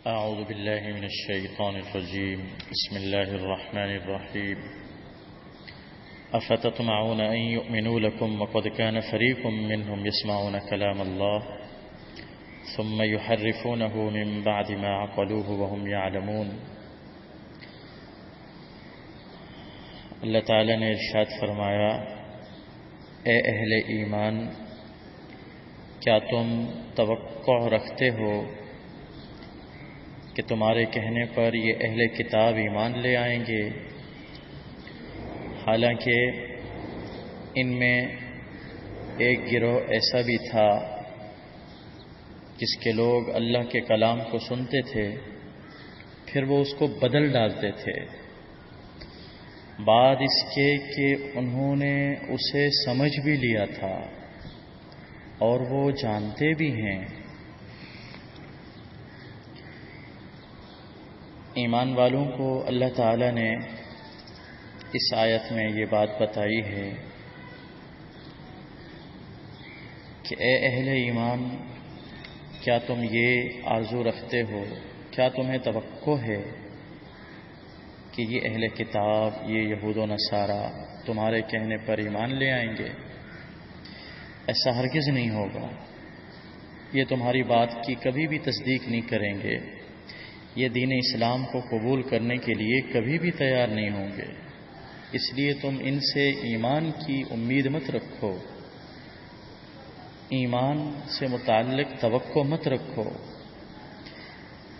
أعوذ بالله من الشيطان الرجيم. بسم الله الرحمن الرحيم. أفتطمعون أن يؤمنوا لكم وقد كان فريق منهم يسمعون كلام الله ثم يحرفونه من بعد ما عقلوه وهم يعلمون. اللہ تعالی نے ارشاد فرمایا، اے اہل ایمان، کیا تم توقع رکھتے ہو کہ تمہارے کہنے پر یہ اہل کتاب ایمان لے آئیں گے، حالانکہ ان میں ایک گروہ ایسا بھی تھا جس کے لوگ اللہ کے کلام کو سنتے تھے، پھر وہ اس کو بدل ڈالتے تھے، بعد اس کے کہ انہوں نے اسے سمجھ بھی لیا تھا اور وہ جانتے بھی ہیں۔ ایمان والوں کو اللہ تعالی نے اس آیت میں یہ بات بتائی ہے کہ اے اہل ایمان، کیا تم یہ آرزو رکھتے ہو، کیا تمہیں توقع ہے کہ یہ اہل کتاب، یہ یہود و نصارہ تمہارے کہنے پر ایمان لے آئیں گے؟ ایسا ہرگز نہیں ہوگا۔ یہ تمہاری بات کی کبھی بھی تصدیق نہیں کریں گے، یہ دین اسلام کو قبول کرنے کے لیے کبھی بھی تیار نہیں ہوں گے، اس لیے تم ان سے ایمان کی امید مت رکھو، ایمان سے متعلق توقع مت رکھو۔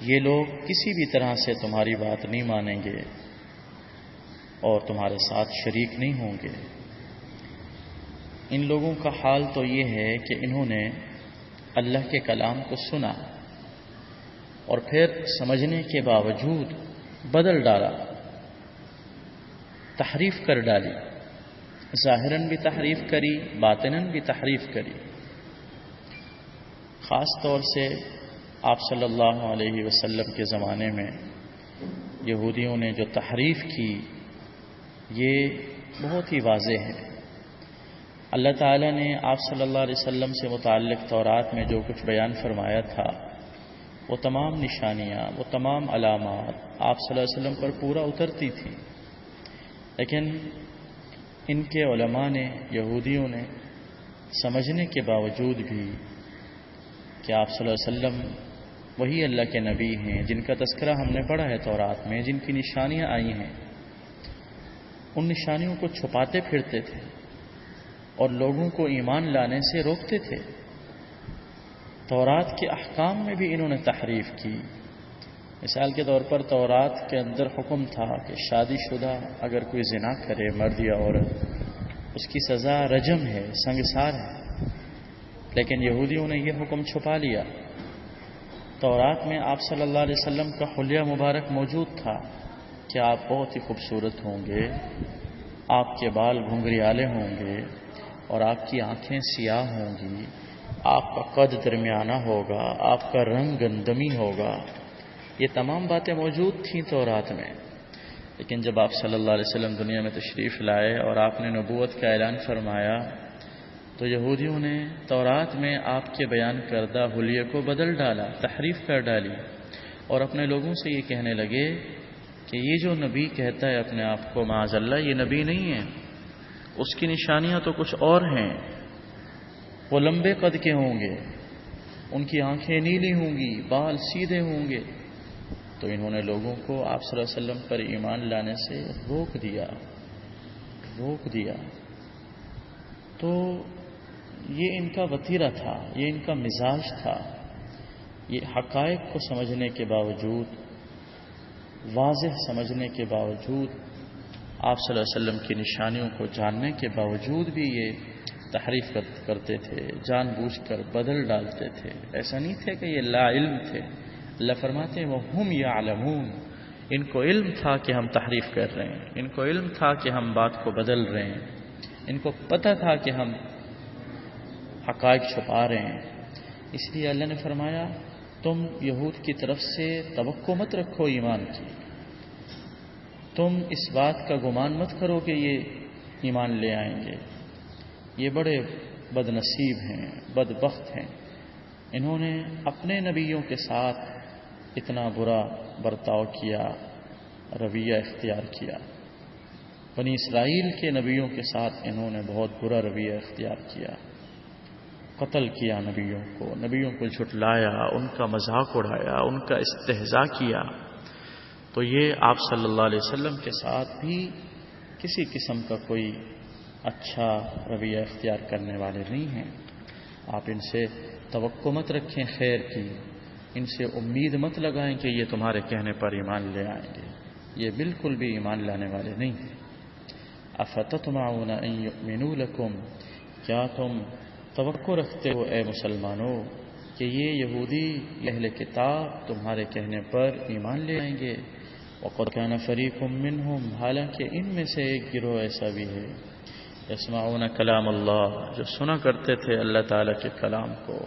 یہ لوگ کسی بھی طرح سے تمہاری بات نہیں مانیں گے اور تمہارے ساتھ شریک نہیں ہوں گے۔ ان لوگوں کا حال تو یہ ہے کہ انہوں نے اللہ کے کلام کو سنا اور پھر سمجھنے کے باوجود بدل ڈالا، تحریف کر ڈالی، ظاہراً بھی تحریف کری، باطناً بھی تحریف کری۔ خاص طور سے آپ صلی اللہ علیہ وسلم کے زمانے میں یہودیوں نے جو تحریف کی، یہ بہت ہی واضح ہے۔ اللہ تعالیٰ نے آپ صلی اللہ علیہ وسلم سے متعلق تورات میں جو کچھ بیان فرمایا تھا، وہ تمام نشانیاں، وہ تمام علامات آپ صلی اللہ علیہ وسلم پر پورا اترتی تھیں، لیکن ان کے علماء نے، یہودیوں نے سمجھنے کے باوجود بھی کہ آپ صلی اللہ علیہ وسلم وہی اللہ کے نبی ہیں جن کا تذکرہ ہم نے پڑھا ہے تورات میں، جن کی نشانیاں آئی ہیں، ان نشانیوں کو چھپاتے پھرتے تھے اور لوگوں کو ایمان لانے سے روکتے تھے۔ تورات کے احکام میں بھی انہوں نے تحریف کی۔ مثال کے طور پر تورات کے اندر حکم تھا کہ شادی شدہ اگر کوئی زنا کرے، مرد یا عورت، اس کی سزا رجم ہے، سنگسار ہے، لیکن یہودیوں نے یہ حکم چھپا لیا۔ تورات میں آپ صلی اللہ علیہ وسلم کا حلیہ مبارک موجود تھا کہ آپ بہت ہی خوبصورت ہوں گے، آپ کے بال گھنگریالے ہوں گے اور آپ کی آنکھیں سیاہ ہوں گی، آپ کا قد درمیانہ ہوگا، آپ کا رنگ گندمی ہوگا۔ یہ تمام باتیں موجود تھیں تورات میں، لیکن جب آپ صلی اللہ علیہ وسلم دنیا میں تشریف لائے اور آپ نے نبوت کا اعلان فرمایا تو یہودیوں نے تورات میں آپ کے بیان کردہ حلیے کو بدل ڈالا، تحریف کر ڈالی، اور اپنے لوگوں سے یہ کہنے لگے کہ یہ جو نبی کہتا ہے اپنے آپ کو، معاذ اللہ یہ نبی نہیں ہے، اس کی نشانیاں تو کچھ اور ہیں۔ وہ لمبے قد کے ہوں گے، ان کی آنکھیں نیلی ہوں گی، بال سیدھے ہوں گے۔ تو انہوں نے لوگوں کو آپ صلی اللہ علیہ وسلم پر ایمان لانے سے روک دیا۔ تو یہ ان کا وتیرہ تھا، یہ ان کا مزاج تھا۔ یہ حقائق کو سمجھنے کے باوجود، واضح سمجھنے کے باوجود، آپ صلی اللہ علیہ وسلم کی نشانیوں کو جاننے کے باوجود بھی یہ تحریف کرتے تھے، جان بوجھ کر بدل ڈالتے تھے۔ ایسا نہیں تھے کہ یہ لا علم تھے۔ اللہ فرماتے ہیں وَهُمْ يَعْلَمُونَ، ان کو علم تھا کہ ہم تحریف کر رہے ہیں، ان کو علم تھا کہ ہم بات کو بدل رہے ہیں، ان کو پتہ تھا کہ ہم حقائق چھپا رہے ہیں۔ اس لیے اللہ نے فرمایا تم یہود کی طرف سے توقع مت رکھو ایمان کی، تم اس بات کا گمان مت کرو کہ یہ ایمان لے آئیں گے، یہ بڑے بد نصیب ہیں، بدبخت ہیں، انہوں نے اپنے نبیوں کے ساتھ اتنا برا برتاؤ کیا، رویہ اختیار کیا. بنی اسرائیل کے نبیوں کے ساتھ انہوں نے بہت برا رویہ اختیار کیا، قتل کیا نبیوں کو جھٹلایا، ان کا مذاق اڑایا، ان کا استہزاء کیا. تو یہ آپ صلی اللہ علیہ وسلم کے ساتھ بھی کسی قسم کا کوئی اچھا رویہ اختیار کرنے والے نہیں ہیں. آپ ان سے توقع مت رکھیں خیر کی، ان سے امید مت لگائیں کہ یہ تمہارے کہنے پر ایمان لے آئیں گے. یہ بالکل بھی ایمان لانے والے نہیں ہیں. افتطمعون ان یؤمنوا لکم، کیا تم توقع رکھتے ہو اے مسلمانوں کہ یہ یہودی اہل کتاب تمہارے کہنے پر ایمان لے آئیں گے؟ وقد كان فریق منہم، حالانکہ ان میں سے ایک گروہ ایسا بھی ہے، یسمعون کلام اللہ، جو سنا کرتے تھے اللہ تعالیٰ کے کلام کو،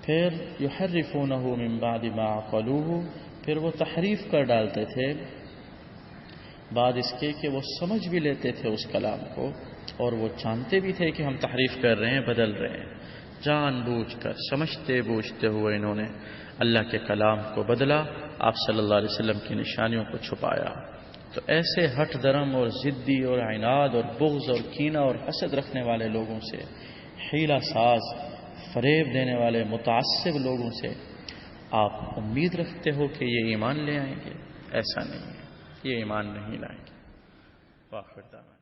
پھر یحرفونہ من بعد ما عقلوہ، پھر وہ تحریف کر ڈالتے تھے بعد اس کے کہ وہ سمجھ بھی لیتے تھے اس کلام کو، اور وہ جانتے بھی تھے کہ ہم تحریف کر رہے ہیں، بدل رہے ہیں. جان بوجھ کر سمجھتے بوجھتے ہوئے انہوں نے اللہ کے کلام کو بدلا، آپ صلی اللہ علیہ وسلم کی نشانیوں کو چھپایا. تو ایسے ہٹ درم اور ضدی اور عناد اور بغض اور کینہ اور حسد رکھنے والے لوگوں سے، حیلہ ساز، فریب دینے والے متعصب لوگوں سے آپ امید رکھتے ہو کہ یہ ایمان لے آئیں گے؟ ایسا نہیں ہے، یہ ایمان نہیں لائیں گے. واخر دعوانا